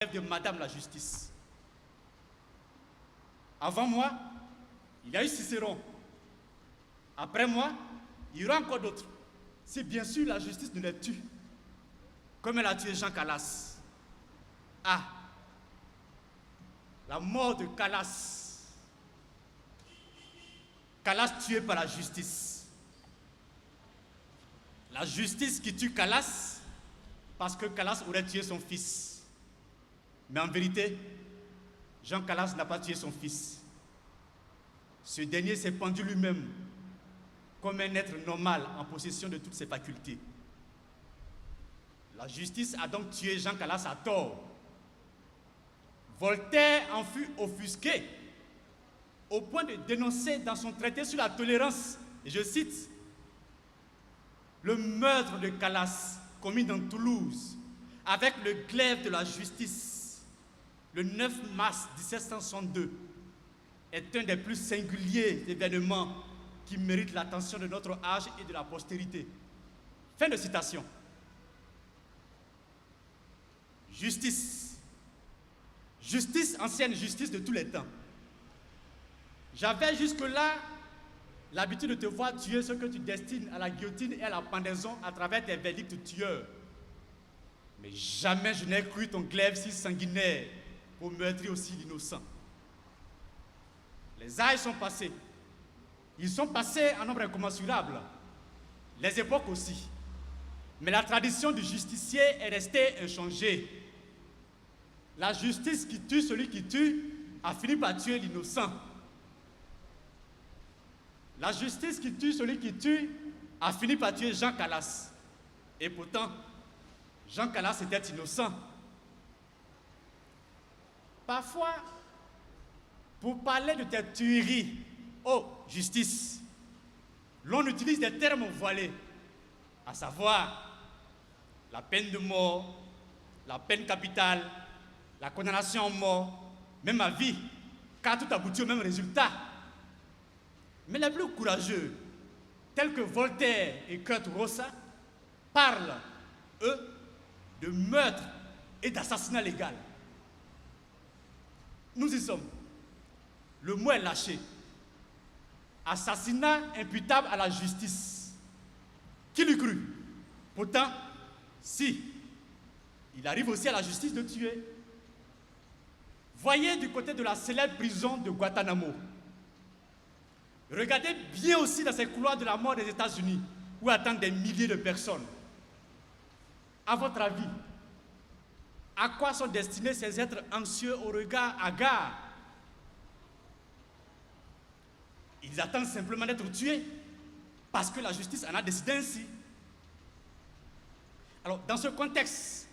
de Madame la Justice. Avant moi, il y a eu Cicéron. Après moi, il y aura encore d'autres. Si bien sûr la justice ne les tue, comme elle a tué Jean Calas. Ah, la mort de Calas. Calas tué par la justice. La justice qui tue Calas parce que Calas aurait tué son fils. Mais en vérité, Jean Calas n'a pas tué son fils. Ce dernier s'est pendu lui-même comme un être normal en possession de toutes ses facultés. La justice a donc tué Jean Calas à tort. Voltaire en fut offusqué au point de dénoncer dans son traité sur la tolérance, et je cite, le meurtre de Calas commis dans Toulouse avec le glaive de la justice le 9 mars 1762 est un des plus singuliers événements qui méritent l'attention de notre âge et de la postérité. Fin de citation. Justice. Justice, ancienne justice de tous les temps. J'avais jusque-là l'habitude de te voir tuer ceux que tu destines à la guillotine et à la pendaison à travers tes verdicts tueurs. Mais jamais je n'ai cru ton glaive si sanguinaire pour meurtrir aussi l'innocent. Les âges sont passés. Ils sont passés en nombre incommensurable. Les époques aussi. Mais la tradition du justicier est restée inchangée. La justice qui tue celui qui tue a fini par tuer l'innocent. La justice qui tue celui qui tue a fini par tuer Jean Calas. Et pourtant, Jean Calas était innocent. Parfois, pour parler de tes tueries, oh, justice, l'on utilise des termes voilés, à savoir la peine de mort, la peine capitale, la condamnation à mort, même à vie, car tout aboutit au même résultat. Mais les plus courageux, tels que Voltaire et Kurt Rossa, parlent, eux, de meurtre et d'assassinat légal. Nous y sommes. Le mot est lâché. Assassinat imputable à la justice. Qui l'eût cru? Pourtant, si, il arrive aussi à la justice de tuer. Voyez du côté de la célèbre prison de Guantanamo. Regardez bien aussi dans ces couloirs de la mort des États-Unis, où attendent des milliers de personnes. À votre avis, à quoi sont destinés ces êtres anxieux au regard hagard? Ils attendent simplement d'être tués parce que la justice en a décidé ainsi. Alors, dans ce contexte,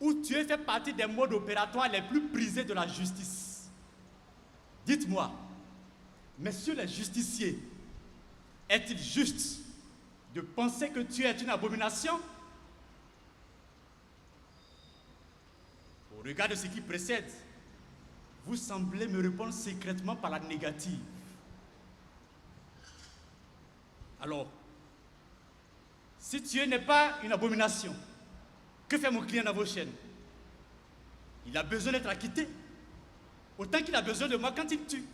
où tuer fait partie des modes opératoires les plus prisés de la justice, dites-moi, messieurs les justiciers, est-il juste de penser que tuer est une abomination? Au regard de ce qui précède, vous semblez me répondre secrètement par la négative. Alors, si tuer n'est pas une abomination, que fait mon client dans vos chaînes? Il a besoin d'être acquitté, autant qu'il a besoin de moi quand il tue.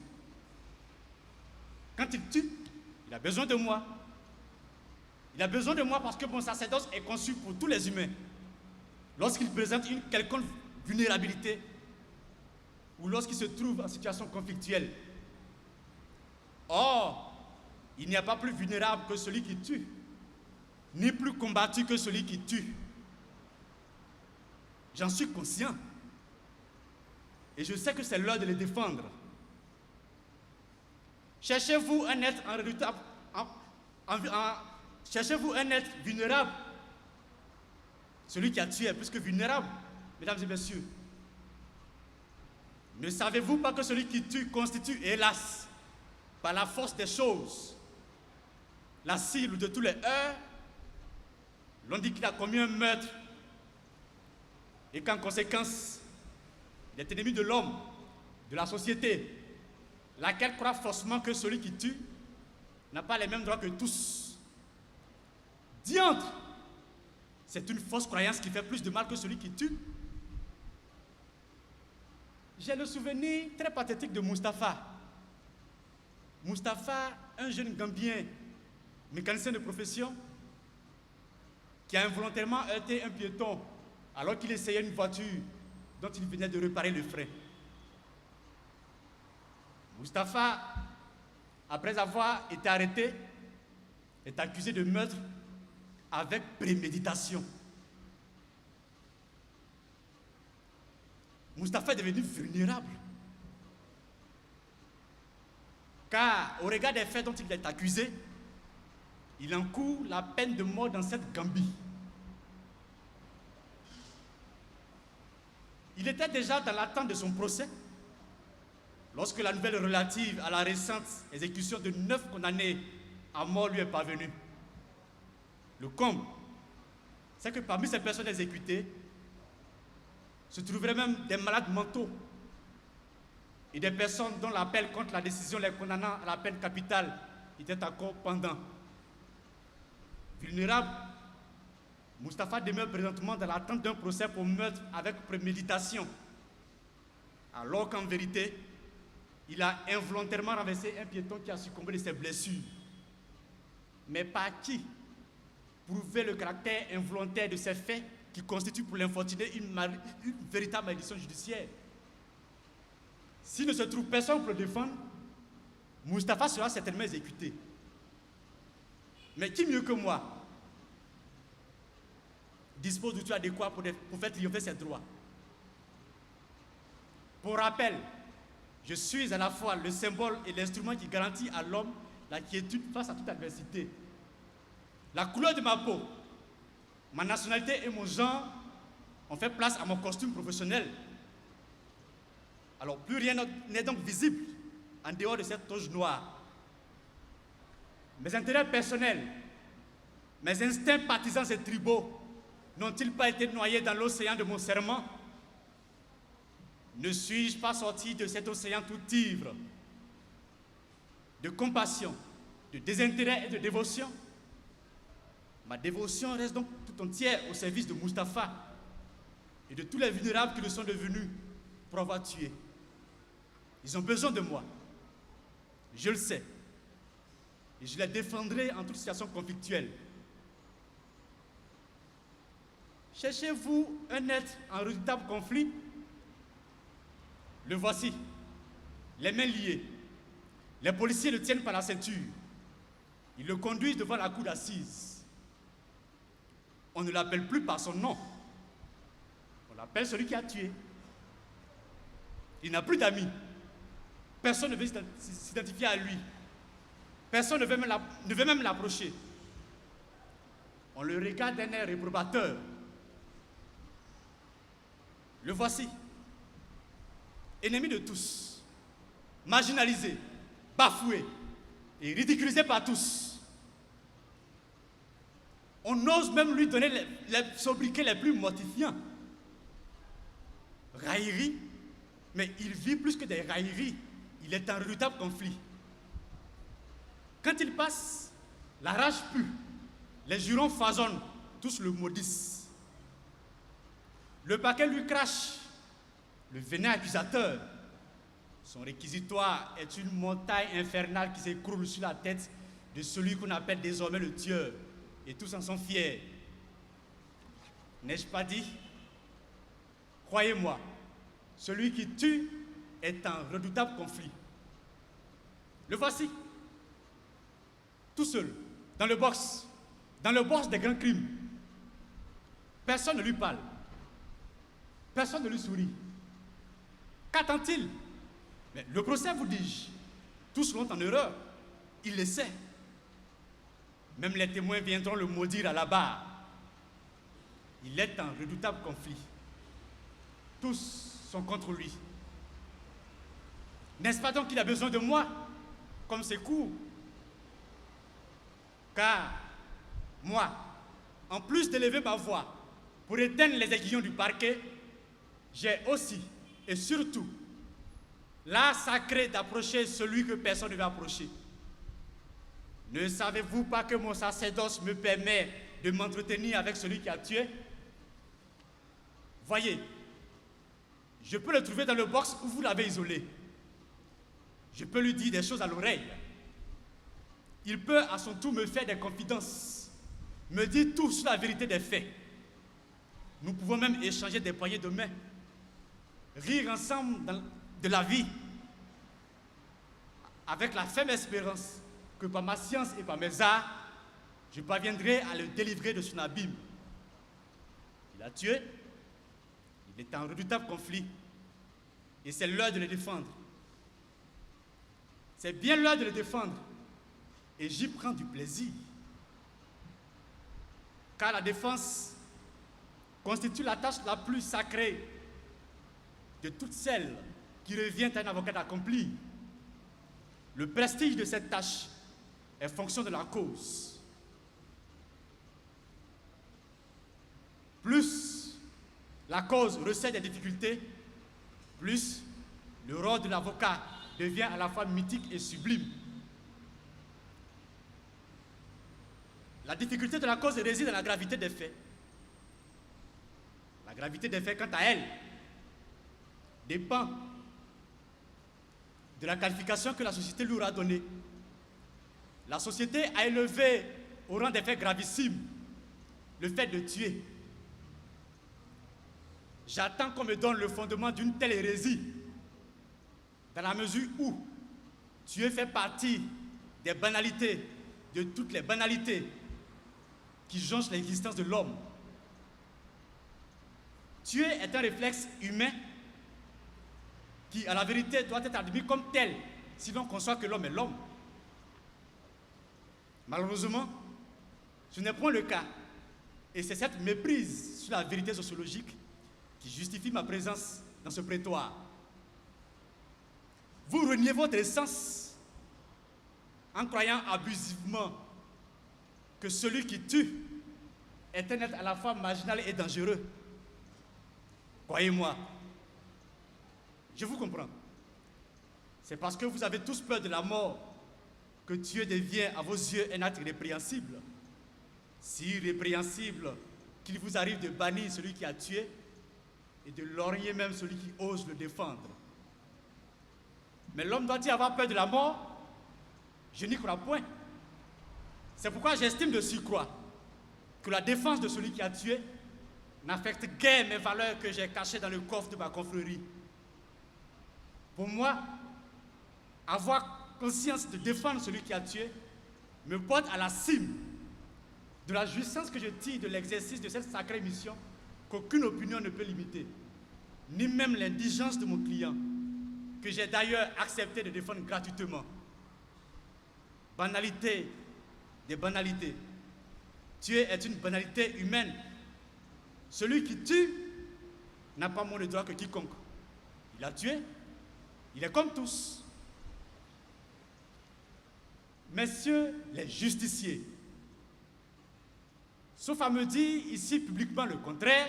Quand il tue, il a besoin de moi. Il a besoin de moi parce que mon sacerdoce est conçu pour tous les humains. Lorsqu'il présente une quelconque vulnérabilité ou lorsqu'il se trouve en situation conflictuelle. Or, il n'y a pas plus vulnérable que celui qui tue, ni plus combattu que celui qui tue. J'en suis conscient. Et je sais que c'est l'heure de les défendre. Cherchez-vous un être redoutable, cherchez-vous un être vulnérable. Celui qui a tué est plus que vulnérable, mesdames et messieurs. Ne savez-vous pas que celui qui tue constitue, hélas, par la force des choses, la cible de tous les heurts? L'on dit qu'il a commis un meurtre et qu'en conséquence, il est ennemi de l'homme, de la société, laquelle croit forcément que celui qui tue n'a pas les mêmes droits que tous. Diantre! C'est une fausse croyance qui fait plus de mal que celui qui tue. j'ai le souvenir très pathétique de Mustapha. Mustapha, un jeune Gambien, mécanicien de profession, qui a involontairement heurté un piéton alors qu'il essayait une voiture dont il venait de réparer le frein. Mustapha, après avoir été arrêté, est accusé de meurtre avec préméditation. Mustapha est devenu vulnérable. Car au regard des faits dont il est accusé, il encourt la peine de mort dans cette Gambie. Il était déjà dans l'attente de son procès lorsque la nouvelle relative à la récente exécution de 9 condamnés à mort lui est parvenue. Le comble, c'est que parmi ces personnes exécutées se trouveraient même des malades mentaux et des personnes dont l'appel contre la décision les condamnant à la peine capitale était encore pendant. Vulnérable, Mustapha demeure présentement dans l'attente d'un procès pour meurtre avec préméditation, alors qu'en vérité, il a involontairement renversé un piéton qui a succombé de ses blessures. Mais par qui prouver le caractère involontaire de ces faits qui constituent pour l'infortuné une véritable malédiction judiciaire? S'il ne se trouve personne pour le défendre, Mustapha sera certainement exécuté. Mais qui mieux que moi dispose d'outils adéquats pour faire triompher ses droits? Pour rappel, je suis à la fois le symbole et l'instrument qui garantit à l'homme la quiétude face à toute adversité. La couleur de ma peau, ma nationalité et mon genre ont fait place à mon costume professionnel. Alors plus rien n'est donc visible en dehors de cette toge noire. Mes intérêts personnels, mes instincts partisans et tribaux n'ont-ils pas été noyés dans l'océan de mon serment? Ne suis-je pas sorti de cet océan tout ivre de compassion, de désintérêt et de dévotion? Ma dévotion reste donc tout entière au service de Mustapha et de tous les vulnérables qui le sont devenus pour avoir tué. Ils ont besoin de moi, je le sais, et je les défendrai en toute situation conflictuelle. Cherchez-vous un être en redoutable conflit? Le voici, les mains liées. Les policiers le tiennent par la ceinture. Ils le conduisent devant la cour d'assises. On ne l'appelle plus par son nom. On l'appelle celui qui a tué. Il n'a plus d'amis. Personne ne veut s'identifier à lui. Personne ne veut même l'approcher. On le regarde d'un air réprobateur. Le voici, ennemi de tous, marginalisé, bafoué et ridiculisé par tous. On ose même lui donner les sobriquets les plus mortifiants. Raillerie, mais il vit plus que des railleries. Il est en redoutable conflit. Quand il passe, la rage pue, les jurons foisonnent, tous le maudissent. Le parquet lui crache le venin accusateur. Son réquisitoire est une montagne infernale qui s'écroule sur la tête de celui qu'on appelle désormais le tueur. Et tous en sont fiers. N'ai-je pas dit? Croyez-moi, celui qui tue est en redoutable conflit. Le voici, tout seul, dans le box des grands crimes. Personne ne lui parle. Personne ne lui sourit. Qu'attend-il? Mais le procès, vous dis-je, tous sont en erreur. Il le sait. Même les témoins viendront le maudire à la barre. Il est en redoutable conflit. Tous sont contre lui. N'est-ce pas donc qu'il a besoin de moi comme secours? Car moi, en plus d'élever ma voix pour éteindre les aiguillons du parquet, j'ai aussi et surtout l'art sacré d'approcher celui que personne ne veut approcher. Ne savez-vous pas que mon sacerdoce me permet de m'entretenir avec celui qui a tué? Voyez, Je peux le trouver dans le box où vous l'avez isolé. Je peux lui dire des choses à l'oreille. Il peut à son tour me faire des confidences, me dire tout sur la vérité des faits. Nous pouvons même échanger des poignées de main, rire ensemble de la vie, avec la ferme espérance que par ma science et par mes arts, je parviendrai à le délivrer de son abîme. Il a tué, il est en redoutable conflit, et c'est l'heure de le défendre. C'est bien l'heure de le défendre, et j'y prends du plaisir. Car la défense constitue la tâche la plus sacrée de toutes celles qui reviennent à un avocat d'accomplir. Le prestige de cette tâche est fonction de la cause. Plus la cause recèle des difficultés, plus le rôle de l'avocat devient à la fois mythique et sublime. La difficulté de la cause réside dans la gravité des faits. La gravité des faits, quant à elle, dépend de la qualification que la société lui aura donnée. La société a élevé au rang des faits gravissimes le fait de tuer. J'attends qu'on me donne le fondement d'une telle hérésie, dans la mesure où tuer fait partie des banalités, de toutes les banalités qui jonchent l'existence de l'homme. Tuer est un réflexe humain qui, à la vérité, doit être admis comme tel, si l'on conçoit que l'homme est l'homme. Malheureusement, ce n'est point le cas. Et c'est cette méprise sur la vérité sociologique qui justifie ma présence dans ce prétoire. Vous reniez votre essence en croyant abusivement que celui qui tue est un être à la fois marginal et dangereux. Croyez-moi, je vous comprends. C'est parce que vous avez tous peur de la mort que tuer devient à vos yeux un acte répréhensible. Si répréhensible qu'il vous arrive de bannir celui qui a tué et de lorgner même celui qui ose le défendre. Mais l'homme doit-il avoir peur de la mort? Je n'y crois point. C'est pourquoi j'estime de surcroît que la défense de celui qui a tué n'affecte guère mes valeurs que j'ai cachées dans le coffre de ma confrérie. Pour moi, avoir conscience de défendre celui qui a tué me porte à la cime de la jouissance que je tire de l'exercice de cette sacrée mission qu'aucune opinion ne peut limiter, ni même l'indigence de mon client, que j'ai d'ailleurs accepté de défendre gratuitement. Banalité des banalités. Tuer est une banalité humaine. Celui qui tue n'a pas moins de droit que quiconque. Il a tué, il est comme tous. Messieurs les justiciers, sauf à me dire ici publiquement le contraire,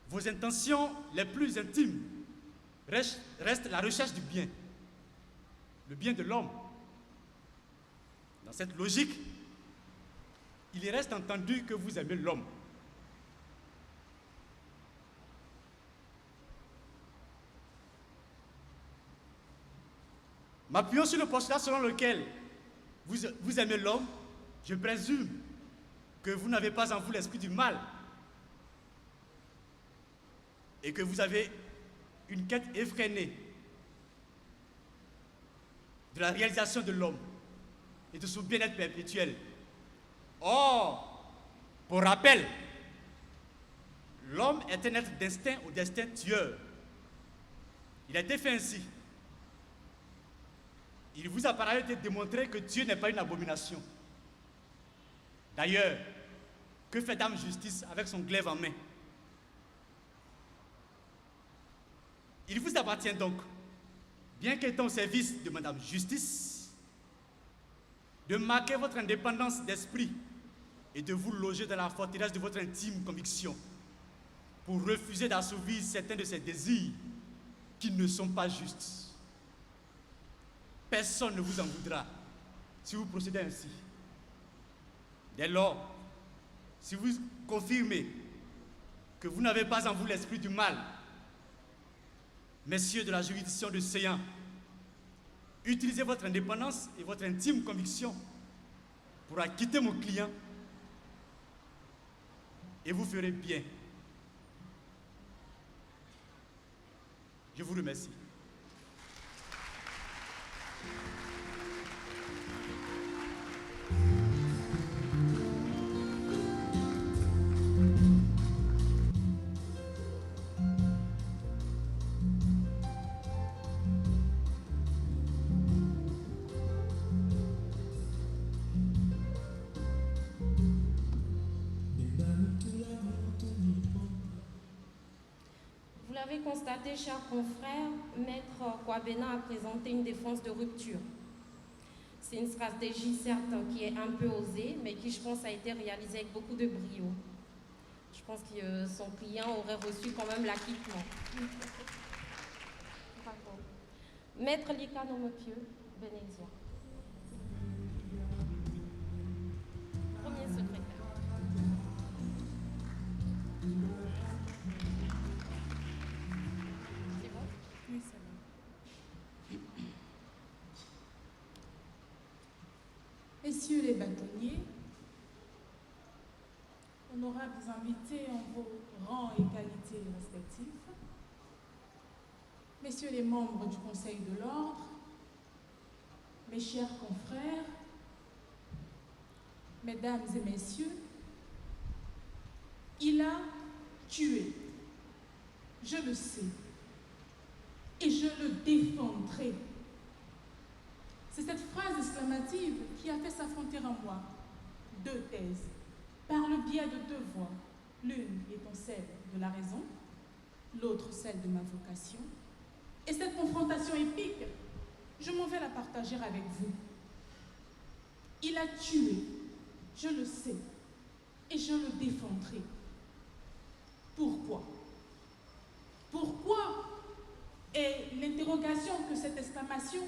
vos intentions les plus intimes restent la recherche du bien, le bien de l'homme. Dans cette logique, il reste entendu que vous aimez l'homme. M'appuyant sur le postulat selon lequel vous aimez l'homme, je présume que vous n'avez pas en vous l'esprit du mal et que vous avez une quête effrénée de la réalisation de l'homme et de son bien-être perpétuel. Or, pour rappel, l'homme est un être d'instinct au destin tueur. Il a été fait ainsi. Il vous a par ailleurs été démontré que Dieu n'est pas une abomination. D'ailleurs, que fait Dame Justice avec son glaive en main? Il vous appartient donc, bien qu'étant au service de Madame Justice, de marquer votre indépendance d'esprit et de vous loger dans la forteresse de votre intime conviction pour refuser d'assouvir certains de ses désirs qui ne sont pas justes. Personne ne vous en voudra si vous procédez ainsi. Dès lors, si vous confirmez que vous n'avez pas en vous l'esprit du mal messieurs de la juridiction de Séan, utilisez votre indépendance et votre intime conviction pour acquitter mon client et vous ferez bien. Je vous remercie. Vous l'avez constaté, chers confrères, Maître Kwabena a présenté une défense de rupture. C'est une stratégie, certes, qui est un peu osée, mais qui, je pense, a été réalisée avec beaucoup de brio. Je pense que son client aurait reçu quand même l'acquittement. Maître Lika Nomopieux, Bénézia. Premier secrétaire. C'est bon? Oui, c'est bon. Messieurs les bâtonniers, honorables invités en vos rangs et qualités respectifs, messieurs les membres du Conseil de l'Ordre, mes chers confrères, mesdames et messieurs, il a tué, je le sais, et je le défendrai. C'est cette phrase exclamative qui a fait s'affronter en moi deux thèses, par le biais de deux voies, l'une étant celle de la raison, l'autre celle de ma vocation. Et cette confrontation épique, je m'en vais la partager avec vous. Il a tué, je le sais, et je le défendrai. Pourquoi? Pourquoi? Et l'interrogation que cette exclamation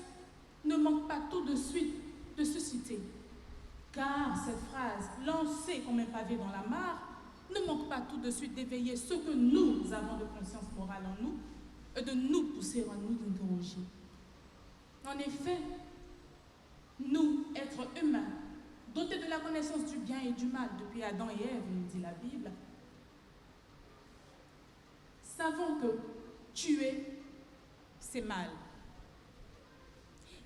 ne manque pas tout de suite de susciter. Car cette phrase, lancée comme un pavé dans la mare, ne manque pas tout de suite d'éveiller ce que nous avons de conscience morale en nous et de nous pousser à nous interroger. En effet, nous, êtres humains, dotés de la connaissance du bien et du mal depuis Adam et Ève, nous dit la Bible, savons que tuer, c'est mal.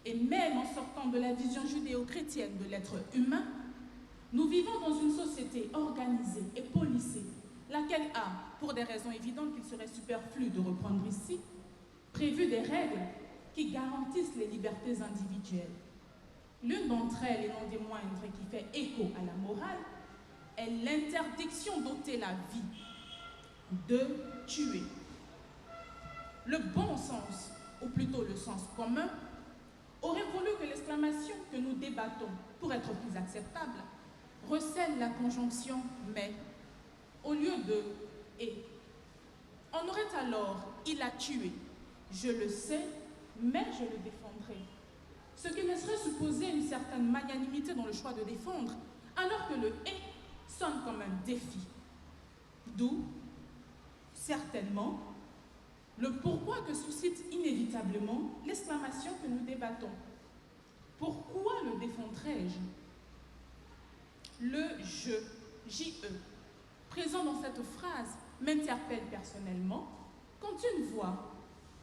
Et même en sortant de la vision judéo-chrétienne de l'être humain, nous vivons dans une société organisée et policée, laquelle a, pour des raisons évidentes qu'il serait superflu de reprendre ici, prévu des règles qui garantissent les libertés individuelles. L'une d'entre elles, et non des moindres, qui fait écho à la morale, est l'interdiction d'ôter la vie, de tuer. Le bon sens, ou plutôt le sens commun, aurait voulu que l'exclamation que nous débattons, pour être plus acceptable, recèle la conjonction « mais » au lieu de « et ». On aurait alors « il a tué », je le sais, mais je le défendrai. Ce qui laisserait supposer une certaine magnanimité dans le choix de défendre, alors que le « et » sonne comme un défi. D'où, certainement, le pourquoi que suscite inévitablement l'exclamation que nous débattons. Pourquoi le défendrai-je? Le « je », J-E, présent dans cette phrase, m'interpelle personnellement quand une voix,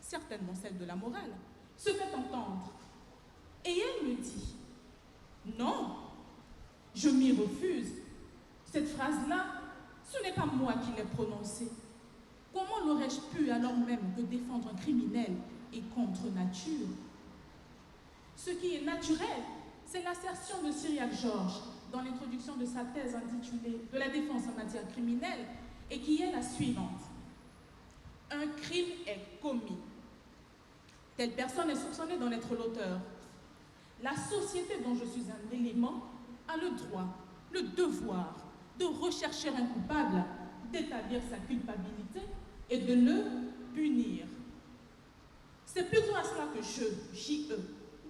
certainement celle de la morale, se fait entendre. Et elle me dit « Non, je m'y refuse. Cette phrase-là, ce n'est pas moi qui l'ai prononcée. Comment l'aurais-je pu alors même que défendre un criminel est contre nature? Ce qui est naturel, c'est l'assertion de Cyriaque Georges dans l'introduction de sa thèse intitulée « De la défense en matière criminelle » et qui est la suivante. Un crime est commis. Telle personne est soupçonnée d'en être l'auteur. La société dont je suis un élément a le droit, le devoir de rechercher un coupable, d'établir sa culpabilité et de le punir. C'est plutôt à cela que je, J-E,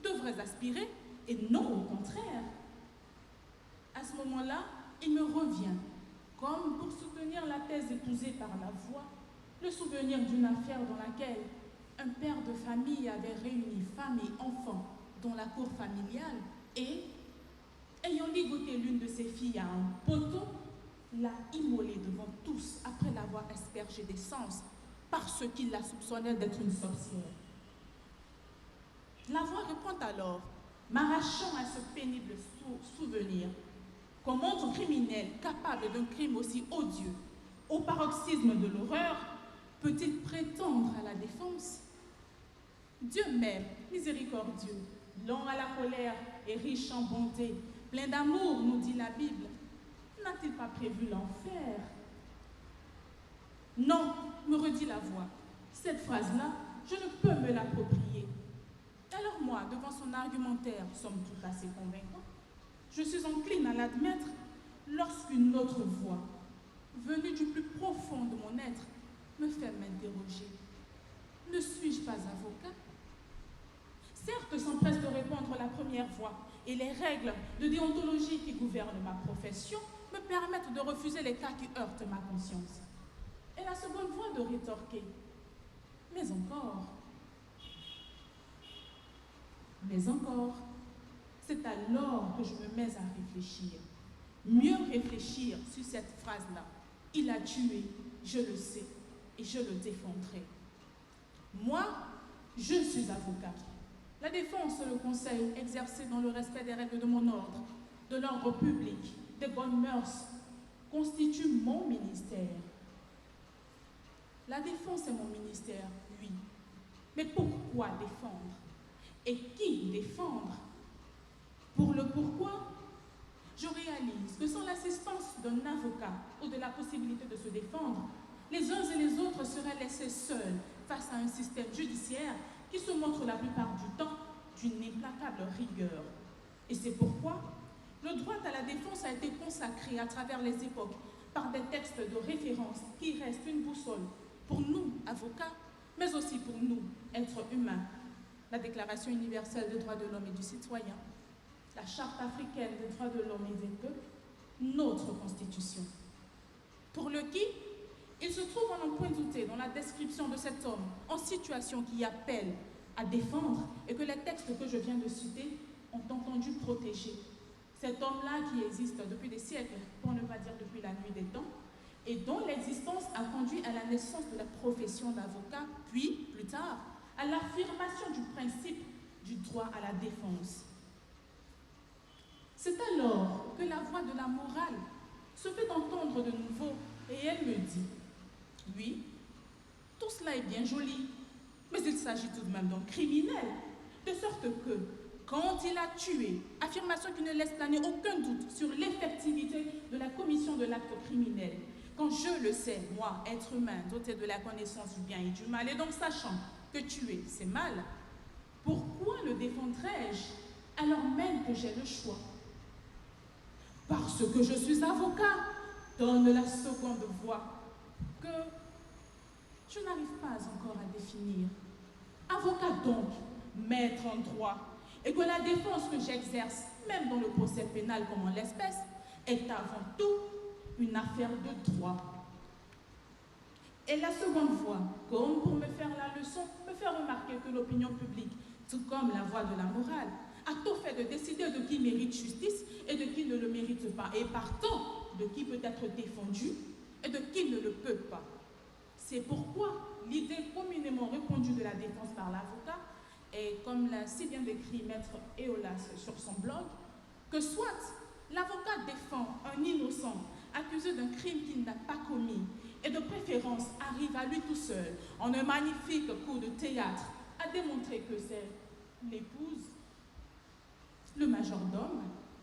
devrais aspirer et non au contraire. À ce moment-là, il me revient, comme pour soutenir la thèse épousée par la voix, le souvenir d'une affaire dans laquelle un père de famille avait réuni femmes et enfants dans la cour familiale et, ayant ligoté l'une de ses filles à un poteau, l'a immolée devant tous après l'avoir aspergée d'essence parce qu'il la soupçonnait d'être une sorcière. La voix répond alors, m'arrachant à ce pénible souvenir, comment un criminel capable d'un crime aussi odieux, au paroxysme de l'horreur, peut-il prétendre à la défense? Dieu même, miséricordieux, lent à la colère et riche en bonté, plein d'amour, nous dit la Bible, n'a-t-il pas prévu l'enfer? Non, me redit la voix, cette phrase-là, je ne peux me l'approprier. Alors moi, devant son argumentaire, somme toute assez convaincant, je suis encline à l'admettre lorsqu'une autre voix, venue du plus profond de mon être, me fait m'interroger. Ne suis-je pas avocat? Certes, s'empresse de répondre la première voix, et les règles de déontologie qui gouvernent ma profession me permettent de refuser les cas qui heurtent ma conscience. Et la seconde voix de rétorquer. Mais encore, c'est alors que je me mets à réfléchir. Mieux réfléchir sur cette phrase-là. Il a tué, je le sais, et je le défendrai. Moi, je suis avocat. La défense, le conseil exercé dans le respect des règles de mon ordre, de l'ordre public, des bonnes mœurs, constitue mon ministère. La défense est mon ministère, oui. Mais pourquoi défendre? Et qui défendre? Pour le pourquoi, je réalise que sans l'assistance d'un avocat ou de la possibilité de se défendre, les uns et les autres seraient laissés seuls face à un système judiciaire qui se montre la plupart du temps d'une implacable rigueur. Et c'est pourquoi le droit à la défense a été consacré à travers les époques par des textes de référence qui restent une boussole pour nous, avocats, mais aussi pour nous, êtres humains. La Déclaration universelle des droits de l'homme et du citoyen, la Charte africaine des droits de l'homme et des peuples, notre Constitution. Pour le qui, il se trouve en un point douté dans la description de cet homme en situation qui appelle à défendre et que les textes que je viens de citer ont entendu protéger. Cet homme-là qui existe depuis des siècles, pour ne pas dire depuis la nuit des temps, et dont l'existence a conduit à la naissance de la profession d'avocat, puis, plus tard, à l'affirmation du principe du droit à la défense. C'est alors que la voix de la morale se fait entendre de nouveau et elle me dit « Oui, tout cela est bien joli, mais il s'agit tout de même d'un criminel, de sorte que, quand il a tué, affirmation qui ne laisse planer aucun doute sur l'effectivité de la commission de l'acte criminel, quand je le sais, moi, être humain, doté de la connaissance du bien et du mal, et donc sachant que tuer, c'est mal, pourquoi le défendrais-je alors même que j'ai le choix? Parce que je suis avocat, donne la seconde voix, que je n'arrive pas encore à définir. Avocat donc, maître en droit, et que la défense que j'exerce, même dans le procès pénal comme en l'espèce, est avant tout une affaire de droit. Et la seconde voix, comme pour me faire la leçon, me fait remarquer que l'opinion publique, tout comme la voix de la morale, a tout fait de décider de qui mérite justice et de qui ne le mérite pas, et partant de qui peut être défendu et de qui ne le peut pas. C'est pourquoi l'idée communément répandue de la défense par l'avocat est, comme l'a si bien décrit Maître Eolas sur son blog, que soit l'avocat défend un innocent accusé d'un crime qu'il n'a pas commis et de préférence arrive à lui tout seul, en un magnifique coup de théâtre, à démontrer que c'est l'épouse, le majordome